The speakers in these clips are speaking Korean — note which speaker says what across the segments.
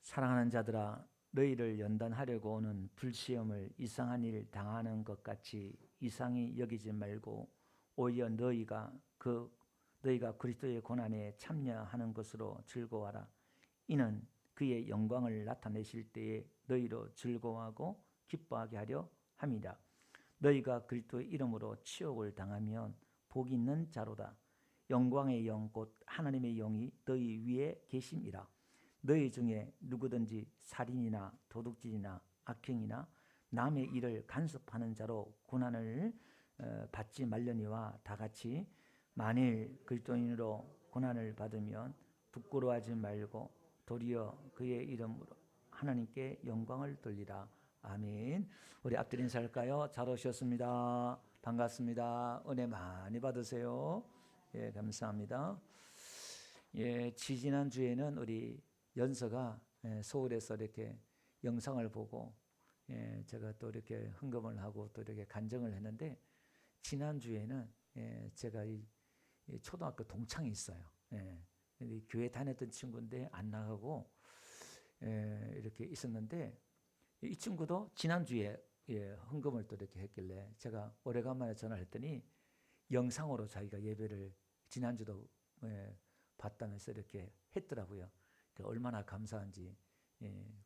Speaker 1: 사랑하는 자들아, 너희를 연단하려고 오는 불시험을 이상한 일 당하는 것 같이 이상히 여기지 말고 오히려 너희가 그리스도의 고난에 참여하는 것으로 즐거워하라. 이는 그의 영광을 나타내실 때에 너희로 즐거워하고 기뻐하게 하려 함이라. 너희가 그리스도의 이름으로 치욕을 당하면 복이 있는 자로다. 영광의 영 곧 하나님의 영이 너희 위에 계심이라. 너희 중에 누구든지 살인이나 도둑질이나 악행이나 남의 일을 간섭하는 자로 고난을 받지 말려니와 다같이 만일 그리스도인으로 고난을 받으면 부끄러워하지 말고 도리어 그의 이름으로 하나님께 영광을 돌리라. 아멘. 우리 앞뒤 인사할까요? 잘 오셨습니다. 반갑습니다. 은혜 많이 받으세요. 예, 감사합니다. 예, 지지난 주에는 우리 연서가 서울에서 이렇게 영상을 보고 제가 또 이렇게 헌금을 하고 또 이렇게 간증을 했는데, 지난 주에는 제가 이 초등학교 동창이 있어요. 근데 교회 다녔던 친구인데 안 나가고 이렇게 있었는데, 이 친구도 지난 주에 헌금을 또 이렇게 했길래 제가 오래간만에 전화를 했더니 영상으로 자기가 예배를 지난주도 봤다면서 이렇게 했더라고요. 얼마나 감사한지,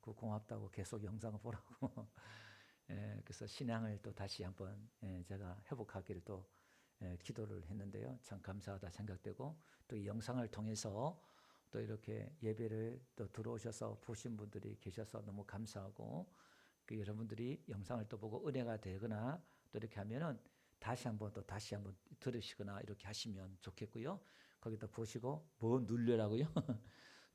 Speaker 1: 그 고맙다고 계속 영상을 보라고. 그래서 신앙을 또 다시 한번 제가 회복하기를 또 기도를 했는데요. 참 감사하다 생각되고, 또 이 영상을 통해서 또 이렇게 예배를 또 들어오셔서 보신 분들이 계셔서 너무 감사하고, 여러분들이 영상을 또 보고 은혜가 되거나 또 이렇게 하면은 다시 한번 들으시거나 이렇게 하시면 좋겠고요. 거기다 보시고 뭐 누르라고요?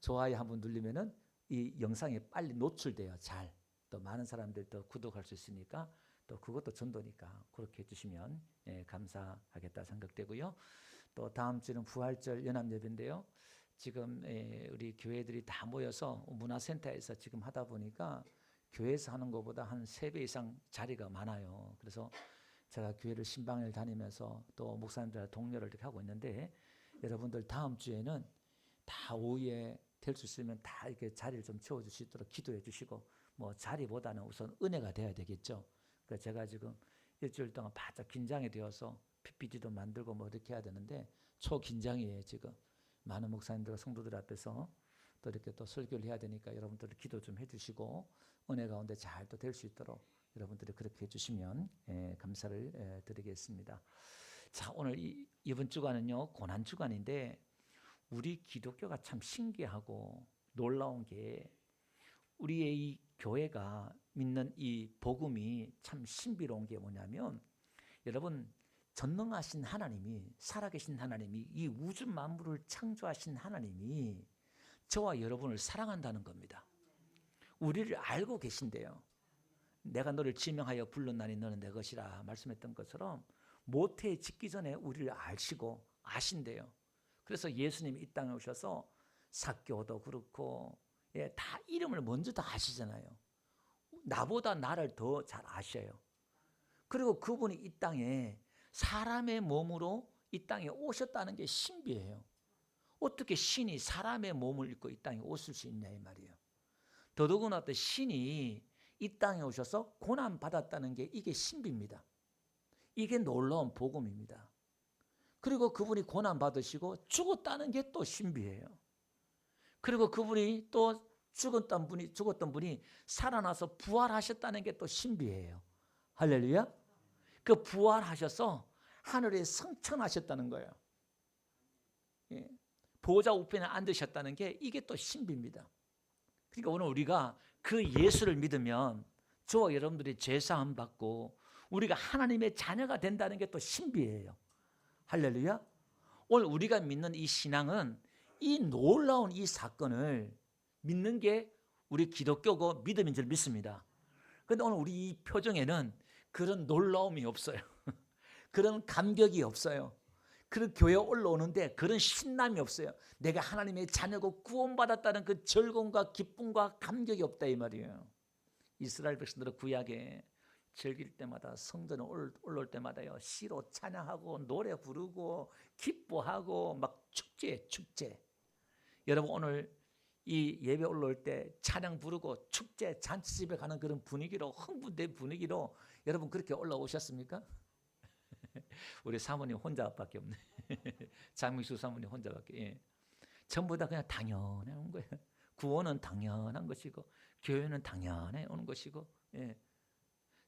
Speaker 1: 좋아요 한번 누르면은 이 영상이 빨리 노출돼요. 잘. 또 많은 사람들 또 구독할 수 있으니까, 또 그것도 전도니까 그렇게 해주시면 감사하겠다 생각되고요. 또 다음 주는 부활절 연합예배인데요. 지금 우리 교회들이 다 모여서 문화센터에서 지금 하다 보니까 교회에서 하는 것보다 한 3배 이상 자리가 많아요. 그래서 제가 교회를 신방을 다니면서 또 목사님들 동료를 이렇게 하고 있는데, 여러분들 다음 주에는 다 오후에 될 수 있으면 다 이렇게 자리를 좀 채워줄 수 있도록 기도해 주시고, 뭐 자리보다는 우선 은혜가 돼야 되겠죠. 그래서 제가 지금 일주일 동안 바짝 긴장이 되어서 PPT도 만들고 뭐 이렇게 해야 되는데 초긴장이에요. 지금 많은 목사님들과 성도들 앞에서 또 이렇게 또 설교를 해야 되니까 여러분들 기도 좀 해주시고 은혜 가운데 잘 또 될 수 있도록 여러분들이 그렇게 해주시면 감사를 드리겠습니다. 자, 오늘 이번 주간은요 고난 주간인데, 우리 기독교가 참 신기하고 놀라운 게, 우리의 이 교회가 믿는 이 복음이 참 신비로운 게 뭐냐면, 여러분 전능하신 하나님이, 살아계신 하나님이, 이 우주 만물을 창조하신 하나님이 저와 여러분을 사랑한다는 겁니다. 우리를 알고 계신대요. 내가 너를 지명하여 불렀나니 너는 내 것이라 말씀했던 것처럼 모태에 짓기 전에 우리를 아시고 아신대요. 그래서 예수님이 이 땅에 오셔서 삭개오도 그렇고 다 이름을 먼저 다 아시잖아요. 나보다 나를 더 잘 아셔요. 그리고 그분이 이 땅에 사람의 몸으로 이 땅에 오셨다는 게 신비해요. 어떻게 신이 사람의 몸을 입고 이 땅에 오실 수 있냐 이 말이에요. 더더구나 또 신이 이 땅에 오셔서 고난받았다는 게 이게 신비입니다. 이게 놀라운 복음입니다. 그리고 그분이 고난받으시고 죽었다는 게 또 신비해요. 그리고 그분이 또 죽었던 분이 살아나서 부활하셨다는 게 또 신비해요. 할렐루야. 그 부활하셔서 하늘에 승천하셨다는 거예요. 보좌 우편에 앉으셨다는 게 이게 또 신비입니다. 그러니까 오늘 우리가 그 예수를 믿으면 저와 여러분들이 죄사함 받고 우리가 하나님의 자녀가 된다는 게 또 신비해요. 할렐루야. 오늘 우리가 믿는 이 신앙은 이 놀라운 이 사건을 믿는 게 우리 기독교고 믿음인 줄 믿습니다. 그런데 오늘 우리 이 표정에는 그런 놀라움이 없어요. 그런 감격이 없어요. 그런 교회에 올라오는데 그런 신남이 없어요. 내가 하나님의 자녀고 구원받았다는 그 즐거움과 기쁨과 감격이 없다 이 말이에요. 이스라엘 백성들은 구약에 즐길 때마다, 성전에 올라올 때마다요 시로 찬양하고 노래 부르고 기뻐하고 막 축제. 여러분 오늘 이 예배 올라올 때 찬양 부르고 축제 잔치집에 가는 그런 분위기로, 흥분된 분위기로 여러분 그렇게 올라오셨습니까? 우리 사모님 혼자밖에 없네. 장미수 사모님 혼자밖에. 예. 전부 다 그냥 당연한 거예요. 구원은 당연한 것이고 교회는 당연해 오는 것이고. 예.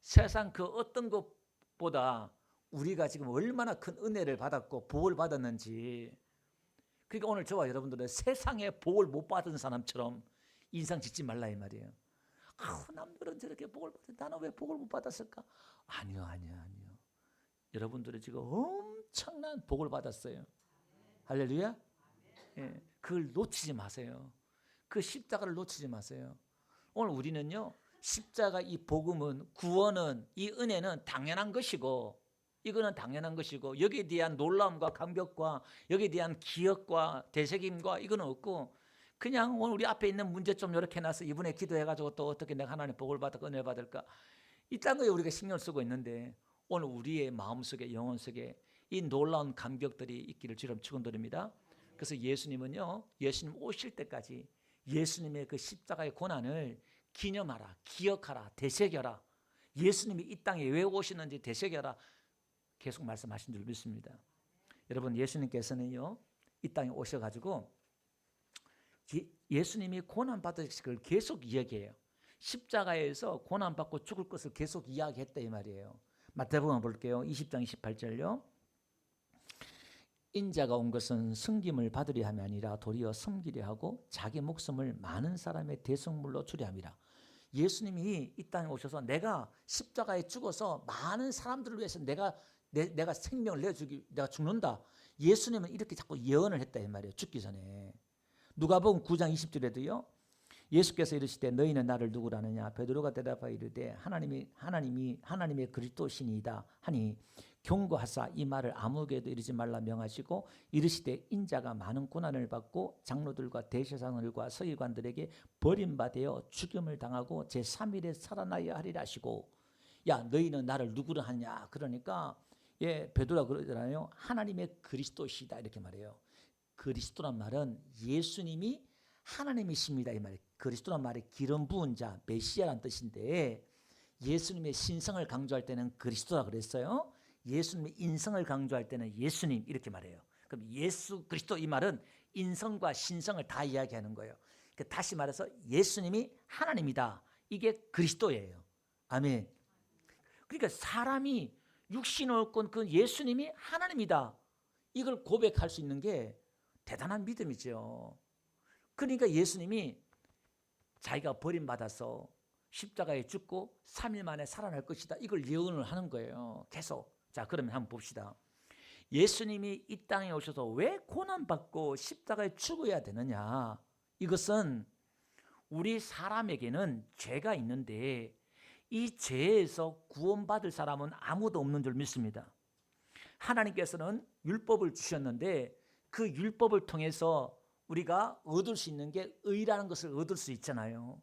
Speaker 1: 세상 그 어떤 것보다 우리가 지금 얼마나 큰 은혜를 받았고 복을 받았는지. 그러니까 오늘 저와 여러분들은 세상에 복을 못 받은 사람처럼 인상 짓지 말라 이 말이에요. 남들은 저렇게 복을 받았는데 나는 왜 복을 못 받았을까? 아니요. 여러분들은 지금 엄청난 복을 받았어요. 할렐루야. 예, 그걸 놓치지 마세요. 그 십자가를 놓치지 마세요. 오늘 우리는요, 십자가 이 복음은, 구원은, 이 은혜는 당연한 것이고, 이거는 당연한 것이고, 여기에 대한 놀라움과 감격과 여기에 대한 기억과 되새김과 이거는 없고, 그냥 오늘 우리 앞에 있는 문제 좀 이렇게 해놔서 이번에 기도해가지고 또 어떻게 내가 하나님 복을 받을까 은혜 받을까, 이딴 거에 우리가 신경 쓰고 있는데, 오늘 우리의 마음속에 영혼 속에 이 놀라운 감격들이 있기를 주님 축원드립니다. 그래서 예수님은요, 예수님 오실 때까지 예수님의 그 십자가의 고난을 기념하라, 기억하라, 되새겨라. 예수님이 이 땅에 왜 오시는지 되새겨라. 계속 말씀하신 줄 믿습니다. 여러분, 예수님께서는요, 이 땅에 오셔가지고 예수님이 고난받으실 걸 계속 이야기해요. 십자가에서 고난받고 죽을 것을 계속 이야기했다 이 말이에요. 마태복음 볼게요. 20장 28절요. 인자가 온 것은 섬김을 받으려 함이 아니라 도리어 섬기려 하고 자기 목숨을 많은 사람의 대속물로 주려 함이라. 예수님이 이 땅에 오셔서 내가 십자가에 죽어서 많은 사람들을 위해서 내가 생명을 내가 죽는다. 예수님은 이렇게 자꾸 예언을 했다 이 말이에요. 죽기 전에. 누가복음 9장 20절에도요. 예수께서 이르시되 너희는 나를 누구라 하느냐. 베드로가 대답하여 이르되 하나님의 그리스도시니이다 하니 경고하사 이 말을 아무에게도 이르지 말라 명하시고 이르시되 인자가 많은 고난을 받고 장로들과 대제사장들과 서기관들에게 버림받아 죽임을 당하고 제3일에 살아나야 하리라 하시고, 야 너희는 나를 누구라 하냐. 그러니까 베드로가 그러잖아요. 하나님의 그리스도시다 이렇게 말해요. 그리스도란 말은 예수님이 하나님이십니다 이 말이에요. 그리스도란 말이 기름 부은 자, 메시아란 뜻인데, 예수님의 신성을 강조할 때는 그리스도라 그랬어요. 예수님의 인성을 강조할 때는 예수님 이렇게 말해요. 그럼 예수 그리스도 이 말은 인성과 신성을 다 이야기하는 거예요. 다시 말해서 예수님이 하나님이다. 이게 그리스도예요. 아멘. 그러니까 사람이 육신을 얻고 그 예수님이 하나님이다. 이걸 고백할 수 있는 게 대단한 믿음이죠. 그러니까 예수님이 자기가 버림받아서 십자가에 죽고 3일 만에 살아날 것이다. 이걸 예언을 하는 거예요. 계속. 자, 그러면 한번 봅시다. 예수님이 이 땅에 오셔서 왜 고난받고 십자가에 죽어야 되느냐. 이것은 우리 사람에게는 죄가 있는데 이 죄에서 구원받을 사람은 아무도 없는 줄 믿습니다. 하나님께서는 율법을 주셨는데 그 율법을 통해서 우리가 얻을 수 있는 게 의라는 것을 얻을 수 있잖아요.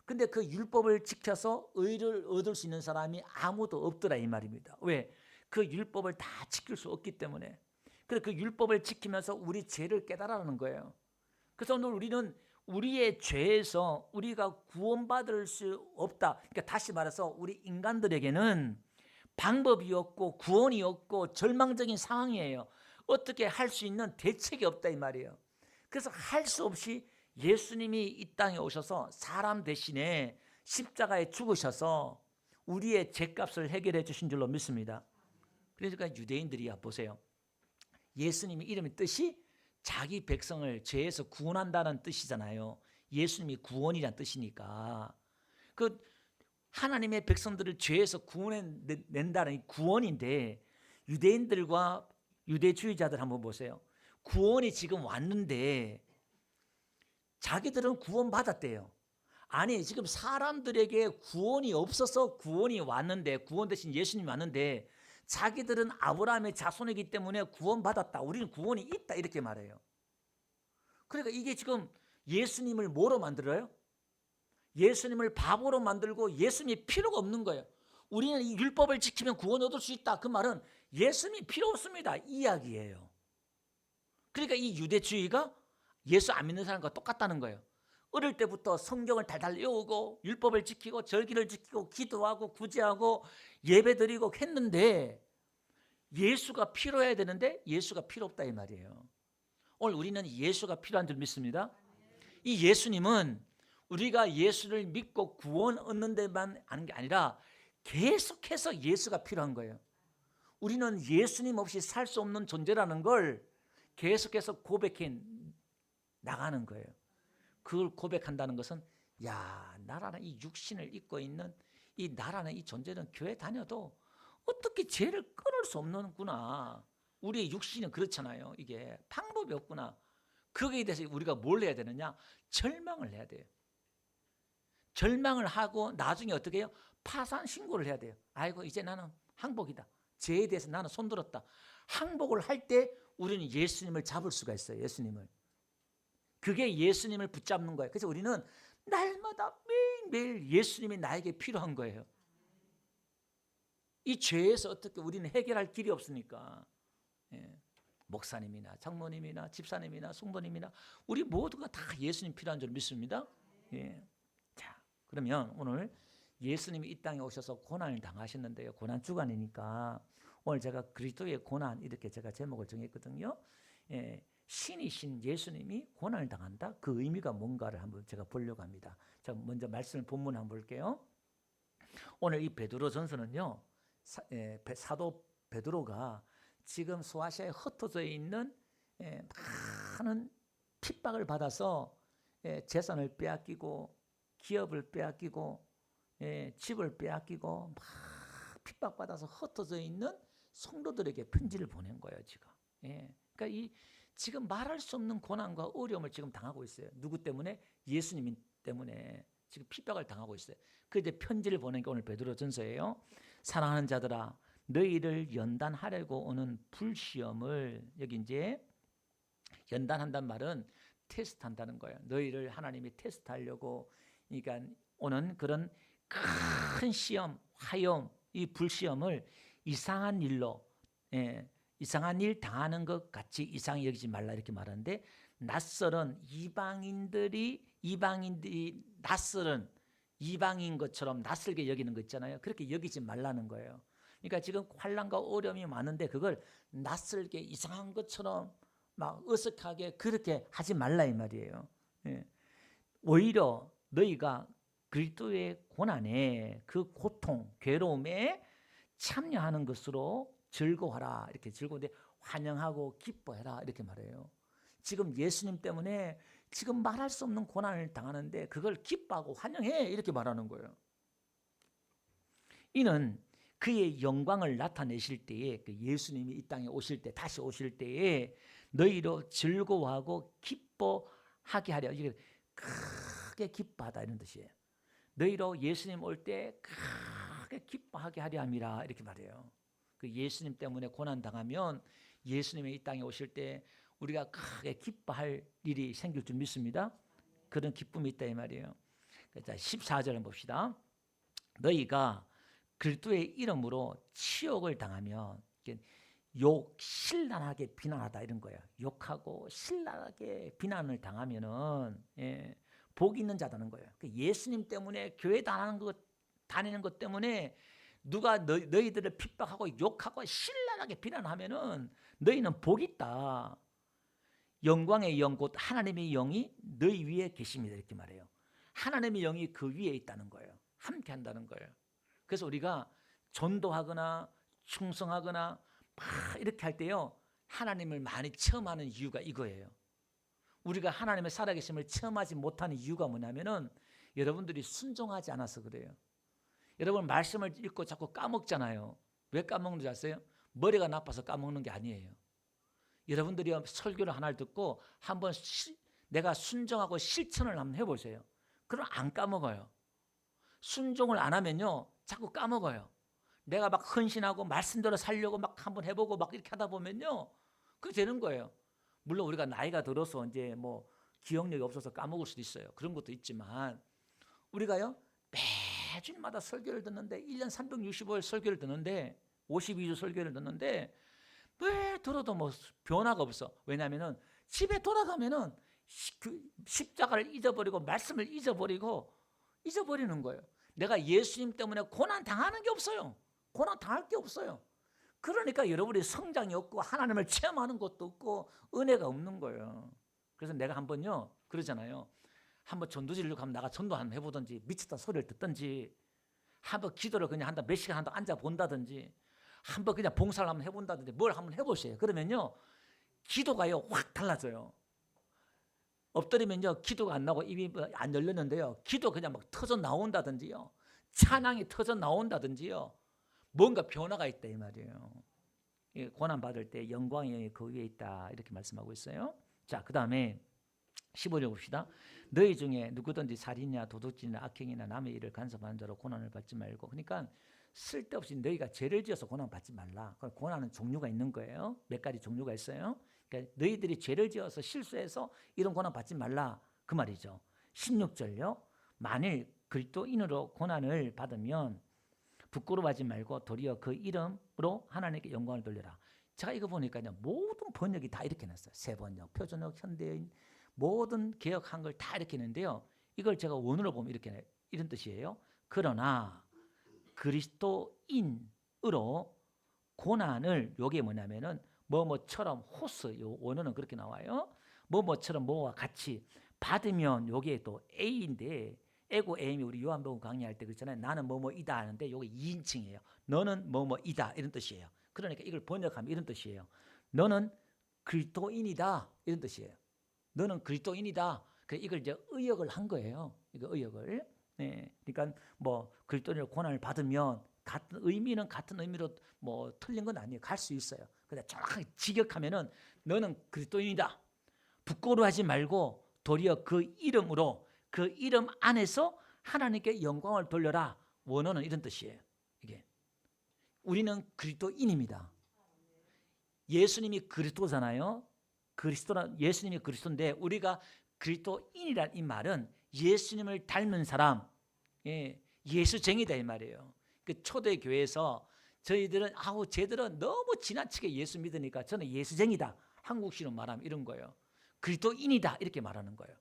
Speaker 1: 근데 그 율법을 지켜서 의를 얻을 수 있는 사람이 아무도 없더라 이 말입니다. 왜? 그 율법을 다 지킬 수 없기 때문에. 그래서 그 율법을 지키면서 우리 죄를 깨달아라는 거예요. 그래서 오늘 우리는 우리의 죄에서 우리가 구원받을 수 없다. 그러니까 다시 말해서 우리 인간들에게는 방법이 없고 구원이 없고 절망적인 상황이에요. 어떻게 할 수 있는 대책이 없다 이 말이에요. 그래서 할 수 없이 예수님이 이 땅에 오셔서 사람 대신에 십자가에 죽으셔서 우리의 죄값을 해결해 주신 줄로 믿습니다. 그러니까 유대인들이 보세요. 예수님의 이름의 뜻이 자기 백성을 죄에서 구원한다는 뜻이잖아요. 예수님이 구원이란 뜻이니까. 그 하나님의 백성들을 죄에서 구원해낸다는 구원인데, 유대인들과 유대주의자들 한번 보세요. 구원이 지금 왔는데 자기들은 구원받았대요. 아니 지금 사람들에게 구원이 없어서 구원이 왔는데, 구원 대신 예수님이 왔는데 자기들은 아브라함의 자손이기 때문에 구원받았다. 우리는 구원이 있다 이렇게 말해요. 그러니까 이게 지금 예수님을 뭐로 만들어요? 예수님을 바보로 만들고 예수님이 필요가 없는 거예요. 우리는 이 율법을 지키면 구원 얻을 수 있다. 그 말은 예수님이 필요 없습니다. 이 이야기예요. 그러니까 이 유대주의가 예수 안 믿는 사람과 똑같다는 거예요. 어릴 때부터 성경을 달달 외우고 율법을 지키고 절기를 지키고 기도하고 구제하고 예배드리고 했는데 예수가 필요해야 되는데 예수가 필요 없다 이 말이에요. 오늘 우리는 예수가 필요한 줄 믿습니다. 이 예수님은 우리가 예수를 믿고 구원 얻는 데만 아는 게 아니라 계속해서 예수가 필요한 거예요. 우리는 예수님 없이 살 수 없는 존재라는 걸 계속해서 고백해 나가는 거예요. 그걸 고백한다는 것은 야, 나라는 이 육신을 입고 있는 이 나라는 이 존재는 교회 다녀도 어떻게 죄를 끊을 수 없는구나. 우리의 육신은 그렇잖아요. 이게 방법이 없구나. 거기에 대해서 우리가 뭘 해야 되느냐? 절망을 해야 돼요. 절망을 하고 나중에 어떻게 해요? 파산 신고를 해야 돼요. 아이고 이제 나는 항복이다. 죄에 대해서 나는 손들었다. 항복을 할 때 우리는 예수님을 잡을 수가 있어요. 예수님을. 그게 예수님을 붙잡는 거예요. 그래서 우리는 날마다 매일매일 예수님이 나에게 필요한 거예요. 이 죄에서 어떻게 우리는 해결할 길이 없으니까 목사님이나 장로님이나 집사님이나 성도님이나 우리 모두가 다 예수님 필요한 줄 믿습니다. 자, 그러면 오늘 예수님이 이 땅에 오셔서 고난을 당하셨는데요. 고난 주간이니까 오늘 제가 그리스도의 고난 이렇게 제가 제목을 정했거든요. 신이신 예수님이 고난을 당한다. 그 의미가 뭔가를 한번 제가 보려고 합니다. 자, 먼저 말씀을 본문 한번 볼게요. 오늘 이 베드로전서는요. 사도 베드로가 지금 소아시아에 흩어져 있는 많은 핍박을 받아서 재산을 빼앗기고 기업을 빼앗기고 집을 빼앗기고 막 핍박받아서 흩어져 있는 성도들에게 편지를 보낸 거예요. 지금. 그러니까 이 지금 말할 수 없는 고난과 어려움을 지금 당하고 있어요. 누구 때문에? 예수님 때문에 지금 핍박을 당하고 있어요. 그런데 편지를 보낸 게 오늘 베드로전서예요. 사랑하는 자들아, 너희를 연단하려고 오는 불시험을, 여기 이제 연단한다는 말은 테스트한다는 거예요. 너희를 하나님이 테스트하려고 그러니까 오는 그런 큰 시험, 화염, 이 불시험을 이상한 일로 이상한 일 당하는 것 같이 이상히 여기지 말라 이렇게 말하는데 낯설은 이방인들이 낯설은 이방인 것처럼 낯설게 여기는 거 있잖아요. 그렇게 여기지 말라는 거예요. 그러니까 지금 환난과 어려움이 많은데 그걸 낯설게 이상한 것처럼 막 어색하게 그렇게 하지 말라 이 말이에요. 오히려 너희가 그리스도의 고난에 그 고통, 괴로움에 참여하는 것으로 즐거워하라. 이렇게 즐거운데 환영하고 기뻐해라. 이렇게 말해요. 지금 예수님 때문에 지금 말할 수 없는 고난을 당하는데 그걸 기뻐하고 환영해. 이렇게 말하는 거예요. 이는 그의 영광을 나타내실 때에 그 예수님이 이 땅에 오실 때 다시 오실 때에 너희로 즐거워하고 기뻐하게 하려. 이게 크게 기뻐하다 이런 뜻이에요. 너희로 예수님 올 때 크게 기뻐하게 하려 함이라 이렇게 말해요. 그 예수님 때문에 고난 당하면 예수님이 이 땅에 오실 때 우리가 크게 기뻐할 일이 생길 줄 믿습니다. 그런 기쁨이 있다 이 말이에요. 자, 14절 봅시다. 너희가 그리스도의 이름으로 치욕을 당하면 신랄하게 비난하다 이런 거예요. 욕하고 신랄하게 비난을 당하면은 복이 있는 자다는 거예요. 예수님 때문에 교회 다니는 것 때문에 누가 너희들을 핍박하고 욕하고 신랄하게 비난하면은 너희는 복이 있다. 영광의 영 곧 하나님의 영이 너희 위에 계십니다. 이렇게 말해요. 하나님의 영이 그 위에 있다는 거예요. 함께 한다는 거예요. 그래서 우리가 전도하거나 충성하거나 막 이렇게 할 때요. 하나님을 많이 체험하는 이유가 이거예요. 우리가 하나님의 살아계심을 체험하지 못하는 이유가 뭐냐면은 여러분들이 순종하지 않아서 그래요. 여러분 말씀을 읽고 자꾸 까먹잖아요. 왜 까먹는 줄 아세요? 머리가 나빠서 까먹는 게 아니에요. 여러분들이 설교를 하나를 듣고 한번 내가 순종하고 실천을 한번 해보세요. 그럼 안 까먹어요. 순종을 안 하면요 자꾸 까먹어요. 내가 막 헌신하고 말씀대로 살려고 막 한번 해보고 막 이렇게 하다 보면요 그게 되는 거예요. 물론 우리가 나이가 들어서 이제 뭐 기억력이 없어서 까먹을 수도 있어요. 그런 것도 있지만 우리가요 매주마다 설교를 듣는데 1년 365일 설교를 듣는데 52주 설교를 듣는데 왜 들어도 뭐 변화가 없어. 왜냐하면은 집에 돌아가면은 십자가를 잊어버리고 말씀을 잊어버리는 거예요. 내가 예수님 때문에 고난 당하는 게 없어요. 고난 당할 게 없어요. 그러니까 여러분이 성장이 없고 하나님을 체험하는 것도 없고 은혜가 없는 거예요. 그래서 내가 한번요 그러잖아요. 한번 전도지를 가면 나가 전도 한번 해보든지 미쳤다 소리를 듣든지 한번 기도를 그냥 한다 몇 시간 한다 앉아 본다든지 한번 그냥 봉사를 한번 해본다든지 뭘 한번 해보세요. 그러면요 기도가요 확 달라져요. 엎드리면요 기도가 안 나고 입이 안 열렸는데요 기도 그냥 막 터져 나온다든지요 찬양이 터져 나온다든지요 뭔가 변화가 있다 이 말이에요. 고난 받을 때 영광이 그 위에 있다 이렇게 말씀하고 있어요. 자, 그 다음에 15절 봅시다. 너희 중에 누구든지 살인이나 도둑질이나 악행이나 남의 일을 간섭하는 자로 고난을 받지 말고. 그러니까 쓸데없이 너희가 죄를 지어서 고난 받지 말라. 고난은 종류가 있는 거예요. 몇 가지 종류가 있어요. 그러니까 너희들이 죄를 지어서 실수해서 이런 고난 받지 말라 그 말이죠. 16절요. 만일 그리스도인으로 고난을 받으면 부끄러워하지 말고 도리어 그 이름으로 하나님께 영광을 돌려라. 제가 이거 보니까요 모든 번역이 다 이렇게 놨어요. 세번역, 표준역, 현대인 모든 개혁 한글 다 이렇게 했는데요. 이걸 제가 원어로 보면 이렇게 이런 뜻이에요. 그러나 그리스도인으로 고난을 요게 뭐냐면은 뭐뭐처럼 호스 요 원어는 그렇게 나와요. 뭐뭐처럼 뭐와 같이 받으면 요게 또 A인데 에고 에임이 우리 요한복음 강의할 때 그랬잖아요. 나는 뭐뭐이다 하는데 요게 2인칭이에요. 너는 뭐뭐이다 이런 뜻이에요. 그러니까 이걸 번역하면 이런 뜻이에요. 너는 그리스도인이다 이런 뜻이에요. 너는 그리스도인이다. 이걸 이제 의역을 한 거예요. 이거 의역을. 네. 그러니까 뭐 그리스도인으로 고난을 받으면 같은 의미는 같은 의미로 뭐 틀린 건 아니에요. 갈 수 있어요. 근데 정확하게 직역하면은 너는 그리스도인이다. 부끄러워하지 말고 도리어 그 이름으로 그 이름 안에서 하나님께 영광을 돌려라. 원어는 이런 뜻이에요. 이게 우리는 그리스도인입니다. 예수님이 그리스도잖아요. 예수님이 그리스도인데 우리가 그리스도인이란 이 말은 예수님을 닮은 사람, 예수쟁이다 이 말이에요. 그 초대 교회에서 저희들은 쟤들은 너무 지나치게 예수 믿으니까 저는 예수쟁이다. 한국식으로 말하면 이런 거예요. 그리스도인이다 이렇게 말하는 거예요.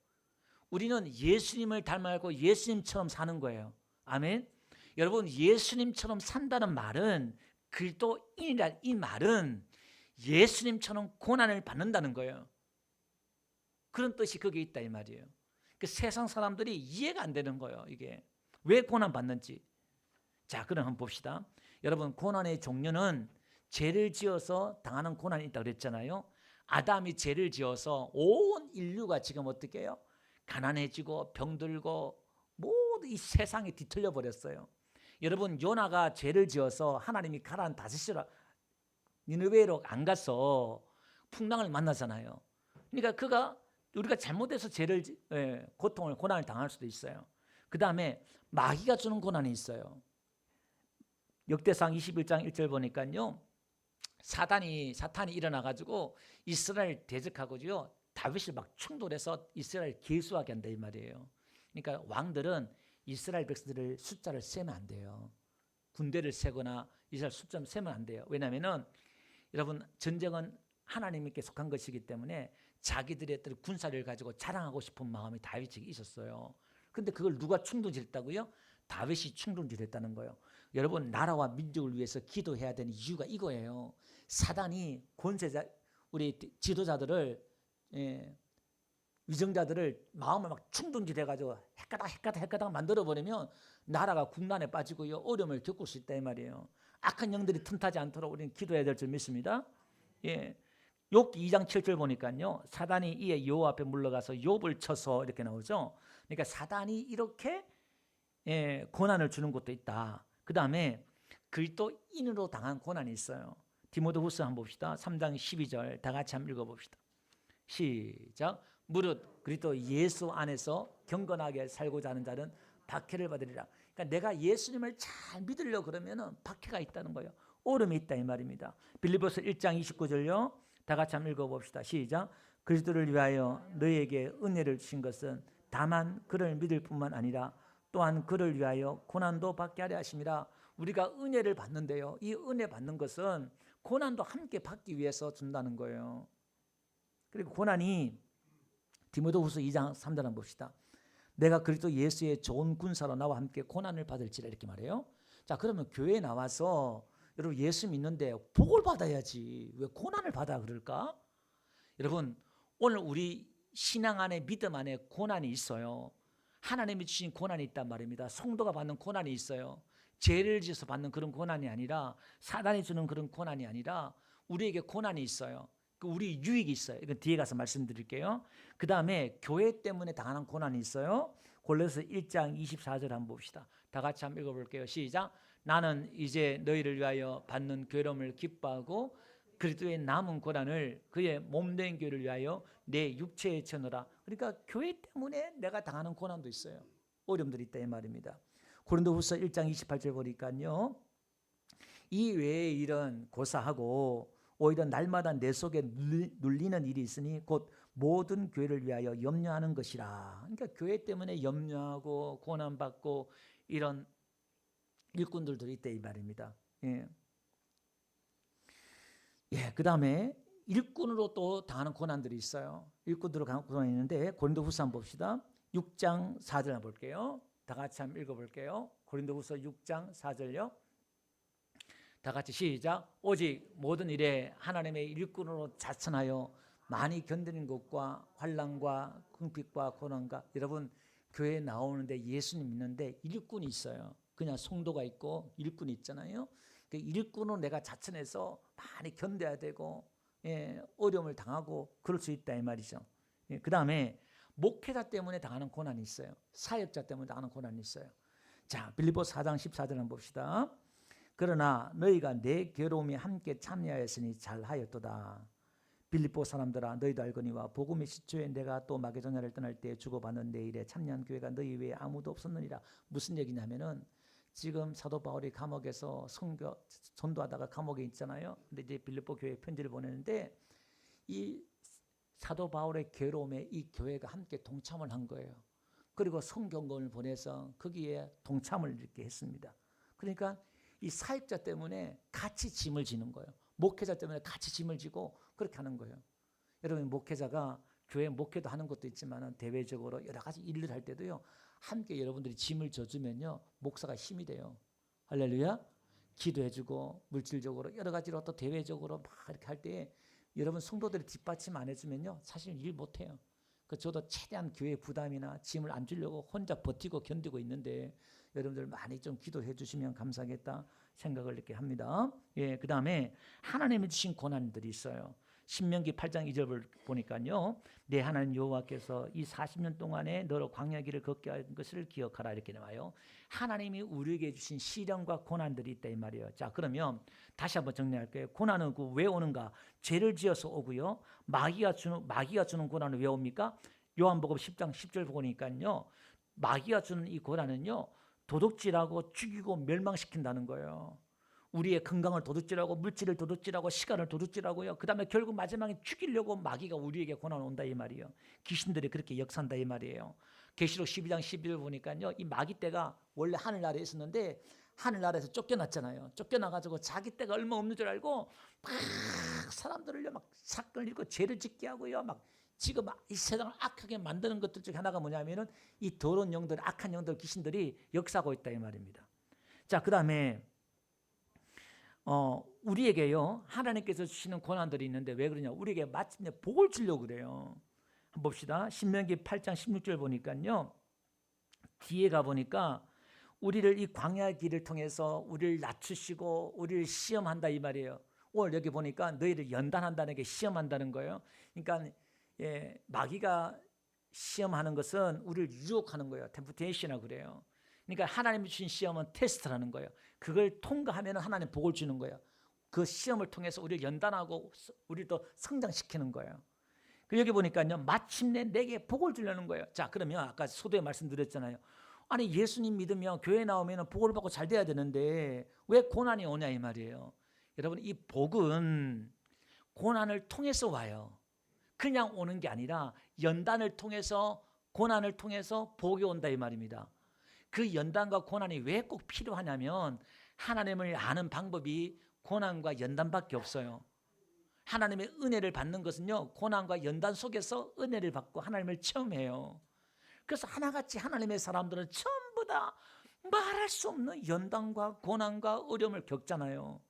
Speaker 1: 우리는 예수님을 닮아가고 예수님처럼 사는 거예요. 아멘. 여러분 예수님처럼 산다는 말은 그리스도인이란 이 말은 예수님처럼 고난을 받는다는 거예요. 그런 뜻이 거기에 있다 이 말이에요. 그 세상 사람들이 이해가 안 되는 거예요. 이게 왜 고난 받는지. 자, 그럼 한번 봅시다. 여러분 고난의 종류는 죄를 지어서 당하는 고난이 있다고 그랬잖아요. 아담이 죄를 지어서 온 인류가 지금 어떻게 해요? 가난해지고 병들고 모두 이 세상이 뒤틀려 버렸어요. 여러분 요나가 죄를 지어서 하나님이 가라앉 다시시라 니느웨로 안 가서 풍랑을 만나잖아요. 그러니까 우리가 잘못해서 고통을 고난을 당할 수도 있어요. 그 다음에 마귀가 주는 고난이 있어요. 역대상 21장 1절 보니까요. 사탄이 일어나가지고 이스라엘 대적하고요. 다윗을 막 충돌해서 이스라엘 계수하게 한다 이 말이에요. 그러니까 왕들은 이스라엘 백성들을 숫자를 세면 안 돼요. 군대를 세거나 이스라엘 숫자를 세면 안 돼요. 왜냐하면은 여러분 전쟁은 하나님께 속한 것이기 때문에 자기들의 어떤 군사를 가지고 자랑하고 싶은 마음이 다윗에게 있었어요. 근데 그걸 누가 충동질했다고요? 다윗이 충동질했다는 거예요. 여러분 나라와 민족을 위해서 기도해야 되는 이유가 이거예요. 사단이 권세자 우리 지도자들을 위정자들을 마음을 막 충동질해가지고 헷가닥 만들어버리면 나라가 국난에 빠지고요 어려움을 겪을 수 있다 이 말이에요. 악한 영들이 틈타지 않도록 우리는 기도해야 될 줄 믿습니다. 욥기 2장 7절 보니까요 사단이 이에 여호와 앞에 물러가서 욥을 쳐서 이렇게 나오죠. 그러니까 사단이 이렇게 고난을 주는 것도 있다. 그 다음에 그리스도인으로 당한 고난이 있어요. 디모데후서 한번 봅시다. 3장 12절 다 같이 한번 읽어봅시다. 시작. 무릇 그리스도 예수 안에서 경건하게 살고자 하는 자는 박해를 받으리라. 그러니까 내가 예수님을 잘 믿으려고 그러면은 박해가 있다는 거예요. 오름이 있다 이 말입니다. 빌립보서 1장 29절요. 다 같이 한번 읽어봅시다. 시작. 그리스도를 위하여 너희에게 은혜를 주신 것은 다만 그를 믿을 뿐만 아니라 또한 그를 위하여 고난도 받게 하려 하심이라. 우리가 은혜를 받는데요. 이 은혜 받는 것은 고난도 함께 받기 위해서 준다는 거예요. 그리고 고난이 디모데후서 2장 3절 한번 봅시다. 내가 그리스도 예수의 좋은 군사로 나와 함께 고난을 받을지라 이렇게 말해요. 자, 그러면 교회에 나와서 여러분 예수 믿는데 복을 받아야지 왜 고난을 받아 그럴까? 여러분 오늘 우리 신앙 안에 믿음 안에 고난이 있어요. 하나님이 주신 고난이 있단 말입니다. 성도가 받는 고난이 있어요. 죄를 지어서 받는 그런 고난이 아니라 사단이 주는 그런 고난이 아니라 우리에게 고난이 있어요. 우리 유익이 있어요. 이건 뒤에 가서 말씀드릴게요. 그 다음에 교회 때문에 당하는 고난이 있어요. 골로새 1장 24절 한번 봅시다. 다 같이 한번 읽어볼게요. 시작. 나는 이제 너희를 위하여 받는 괴로움을 기뻐하고 그리스도의 남은 고난을 그의 몸된 교회를 위하여 내 육체에 쳐넣으라. 그러니까 교회 때문에 내가 당하는 고난도 있어요. 어려움들이 있다 이 말입니다. 고린도후서 1장 28절 보니까요. 이 외의 일은 고사하고 오히려 날마다 내 속에 눌리는 일이 있으니 곧 모든 교회를 위하여 염려하는 것이라. 그러니까 교회 때문에 염려하고 고난받고 이런 일꾼들도 있다 이 말입니다. 예. 그 다음에 일꾼으로 또 당하는 고난들이 있어요. 일꾼으로 당하는 고난이 있는데 고린도후서 한번 봅시다. 6장 4절 한번 볼게요. 다 같이 한번 읽어볼게요. 고린도후서 6장 4절요. 다 같이 시작. 오직 모든 일에 하나님의 일꾼으로 자천하여 많이 견디는 것과 환난과 궁핍과 고난과 여러분 교회에 나오는데 예수님 믿는데 일꾼이 있어요. 그냥 성도가 있고 일꾼이 있잖아요. 그 일꾼으로 내가 자천해서 많이 견뎌야 되고 어려움을 당하고 그럴 수 있다 이 말이죠. 그 다음에 목회자 때문에 당하는 고난이 있어요. 사역자 때문에 당하는 고난이 있어요. 자, 빌립보서 4장 14절 한번 봅시다. 그러나 너희가 내 괴로움에 함께 참여하였으니 잘하였도다. 빌립보 사람들아 너희도 알거니와 복음의 시초에 내가 또 마게도냐를 떠날 때 주고받는 내 일에 참여한 교회가 너희 외에 아무도 없었느니라. 무슨 얘기냐면은 지금 사도 바울이 감옥에서 전도하다가 감옥에 있잖아요. 근데 이제 빌립보 교회에 편지를 보내는데 이 사도 바울의 괴로움에 이 교회가 함께 동참을 한 거예요. 그리고 성경건을 보내서 거기에 동참을 이렇게 했습니다. 그러니까 이 사역자 때문에 같이 짐을 지는 거예요. 목회자 때문에 같이 짐을 지고 그렇게 하는 거예요. 여러분 목회자가 교회 목회도 하는 것도 있지만 대외적으로 여러 가지 일을 할 때도요. 함께 여러분들이 짐을 져주면요. 목사가 힘이 돼요. 할렐루야. 기도해주고 물질적으로 여러 가지로 또 대외적으로 막 이렇게 할 때 여러분 성도들이 뒷받침 안 해주면요. 사실 일 못해요. 저도 최대한 교회 부담이나 짐을 안 주려고 혼자 버티고 견디고 있는데 여러분들 많이 좀 기도해 주시면 감사하겠다 생각을 이렇게 합니다. 그 다음에 하나님이 주신 고난들이 있어요. 신명기 8장 2절 보니까요. 내 하나님 여호와께서 이 40년 동안에 너로 광야 길을 걷게 한 것을 기억하라 이렇게 나와요. 하나님이 우리에게 주신 시련과 고난들이 있다 이 말이에요. 자, 그러면 다시 한번 정리할게요. 고난은 왜 오는가? 죄를 지어서 오고요. 마귀가 주는 고난은 왜 옵니까? 요한복음 10장 10절 보니까요. 마귀가 주는 이 고난은요. 도둑질하고 죽이고 멸망시킨다는 거예요. 우리의 건강을 도둑질하고 물질을 도둑질하고 시간을 도둑질하고요. 그 다음에 결국 마지막에 죽이려고 마귀가 우리에게 고난을 온다 이 말이에요. 귀신들이 그렇게 역사한다 이 말이에요. 계시록 12장 12절 보니까요. 이 마귀 떼가 원래 하늘나라에 있었는데 하늘나라에서 쫓겨났잖아요. 쫓겨나가지고 자기 떼가 얼마 없는 줄 알고 막 사람들을 막 사건을 일고 죄를 짓게 하고요. 막 지금 이 세상을 악하게 만드는 것들 중에 하나가 뭐냐면은 이 더러운 영들, 악한 영들, 귀신들이 역사하고 있다 이 말입니다. 자, 그 다음에 우리에게요 하나님께서 주시는 고난들이 있는데 왜 그러냐? 우리에게 마침내 복을 주려고 그래요. 한번 봅시다. 신명기 8장 16절 보니까요. 뒤에 가 보니까 우리를 이 광야 길을 통해서 우리를 낮추시고 우리를 시험한다 이 말이에요. 오늘 여기 보니까 너희를 연단한다는 게 시험한다는 거예요. 그러니까 마귀가 시험하는 것은 우리를 유혹하는 거예요. 템프테이션이라고 그래요. 그러니까 하나님이 주신 시험은 테스트라는 거예요. 그걸 통과하면 하나님 복을 주는 거예요. 그 시험을 통해서 우리를 연단하고 우리를 더 성장시키는 거예요. 여기 보니까요. 마침내 내게 복을 주려는 거예요. 자, 그러면 아까 소도에 말씀드렸잖아요. 아니 예수님 믿으면 교회 나오면 복을 받고 잘 돼야 되는데 왜 고난이 오냐 이 말이에요. 여러분 이 복은 고난을 통해서 와요. 그냥 오는 게 아니라 연단을 통해서 고난을 통해서 복이 온다 이 말입니다. 그 연단과 고난이 왜 꼭 필요하냐면 하나님을 아는 방법이 고난과 연단밖에 없어요. 하나님의 은혜를 받는 것은요, 고난과 연단 속에서 은혜를 받고 하나님을 체험해요. 그래서 하나같이 하나님의 사람들은 전부 다 말할 수 없는 연단과 고난과 어려움을 겪잖아요.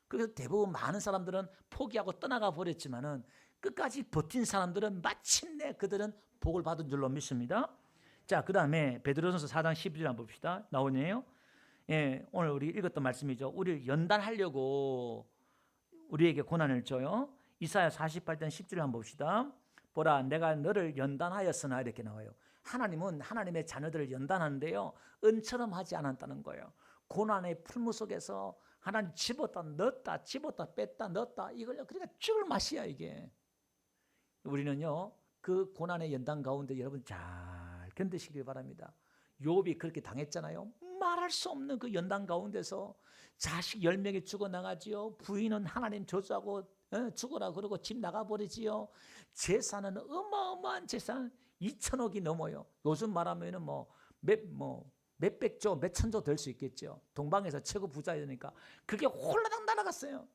Speaker 1: 그래서 대부분 많은 사람들은 포기하고 떠나가 버렸지만은 끝까지 버틴 사람들은 마침내 그들은 복을 받은 줄로 믿습니다. 자, 그 다음에 베드로전서 4장 11절 한번 봅시다. 나오네요. 예, 오늘 우리 읽었던 말씀이죠. 우리를 연단하려고 우리에게 고난을 줘요. 이사야 48장 10절 한번 봅시다. 보라, 내가 너를 연단하였으나, 이렇게 나와요. 하나님은 하나님의 자녀들을 연단하는데요, 은처럼 하지 않았다는 거예요. 고난의 풀무 속에서 하나님 집었다 넣었다, 집었다 뺐다 넣었다, 이걸 그러니까 죽을 맛이야 이게. 우리는요, 그 고난의 연단 가운데 여러분 잘 견디시길 바랍니다. 욥이 그렇게 당했잖아요. 말할 수 없는 그 연단 가운데서 자식 10명이 죽어나가지요. 부인은 하나님 저주하고 죽어라 그러고 집 나가버리지요. 재산은 어마어마한 재산 2천억이 넘어요. 요즘 말하면 몇백조 몇천조 될 수 있겠죠. 동방에서 최고 부자이니까 그게 홀라당 날아갔어요.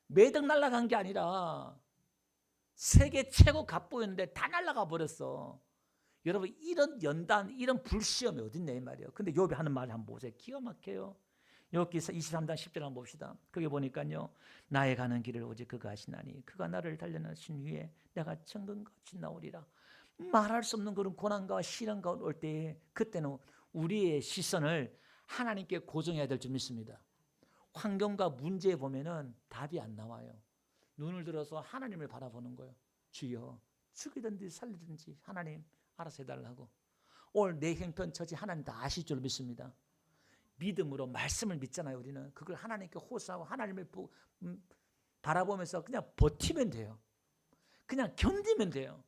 Speaker 1: 매덕 날아간 게 아니라 세계 최고 갑부였는데 다 날아가 버렸어. 여러분, 이런 연단, 이런 불시험이 어딨냐 이 말이에요. 근데 욥이 하는 말 한번 보세요. 기가 막혀요. 욥기 23장 10절 한번 봅시다. 거기 보니까요, 나의 가는 길을 오직 그가 아시나니 그가 나를 달려나신 후에 내가 정금같이 나오리라. 말할 수 없는 그런 고난과 시련 가운데 올 때에 그때는 우리의 시선을 하나님께 고정해야 될 줄 믿습니다. 환경과 문제에 보면은 답이 안 나와요. 눈을 들어서 하나님을 바라보는 거예요. 주여, 죽이든지 살리든지 하나님 알아서 해달라고. 오늘 내 형편 처지 하나님 다 아실 줄 믿습니다. 믿음으로 말씀을 믿잖아요. 우리는 그걸 하나님께 호소하고 하나님을 바라보면서 그냥 버티면 돼요. 그냥 견디면 돼요.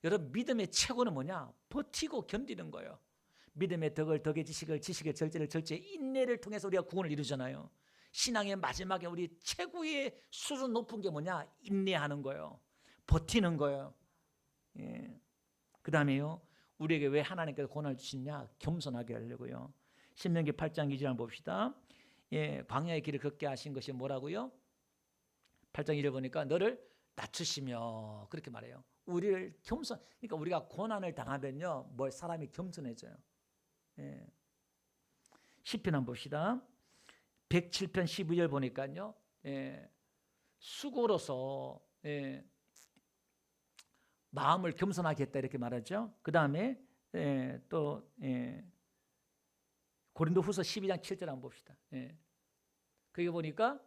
Speaker 1: 여러분, 믿음의 최고는 뭐냐? 버티고 견디는 거예요. 믿음의 덕을 덕의 지식을, 지식의 절제를 절제, 인내를 통해서 우리가 구원을 이루잖아요. 신앙의 마지막에 우리 최고의 수준 높은 게 뭐냐? 인내하는 거예요. 버티는 거예요. 예. 그 다음에요, 우리에게 왜 하나님께서 고난을 주시냐? 겸손하게 하려고요. 신명기 8장 2절 한번 봅시다. 예, 광야의 길을 걷게 하신 것이 뭐라고요? 8장 2절 보니까 너를 낮추시며, 그렇게 말해요. 우리를 겸손, 그러니까 우리가 고난을 당하면요, 사람이 겸손해져요. 예. 시편 한번 봅시다. 107편 12절 보니까요, 예, 수고로서 마음을 겸손하게 했다 이렇게 말하죠. 그 다음에 또 고린도후서 12장 7절 한번 봅시다. 거기 보니까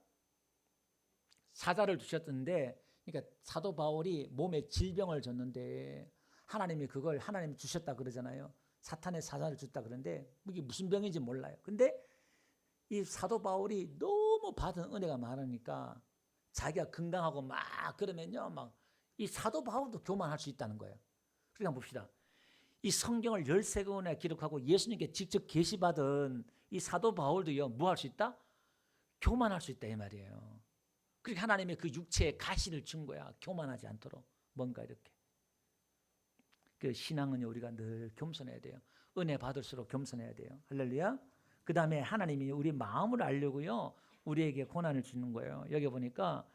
Speaker 1: 사자를 두셨던데, 그러니까 사도 바울이 몸에 질병을 줬는데 하나님이 그걸 하나님이 주셨다 그러잖아요. 사탄의 사자를 줬다 그러는데 이게 무슨 병인지 몰라요. 근데 이 사도 바울이 너무 받은 은혜가 많으니까 자기가 건강하고 막 그러면요, 막 이 사도 바울도 교만할 수 있다는 거예요. 그러니까 봅시다. 이 성경을 13권에 기록하고 예수님께 직접 계시받은 이 사도 바울도요, 뭐 할 수 있다? 교만할 수 있다 이 말이에요. 그러니까 하나님의 그 육체에 가시를 준 거야. 교만하지 않도록. 뭔가 이렇게. 그 신앙은 우리가 늘 겸손해야 돼요. 은혜 받을수록 겸손해야 돼요. 할렐루야. 그 다음에 하나님이 우리 마음을 알려고요, 우리에게 고난을 주는 거예요. 여기 보니까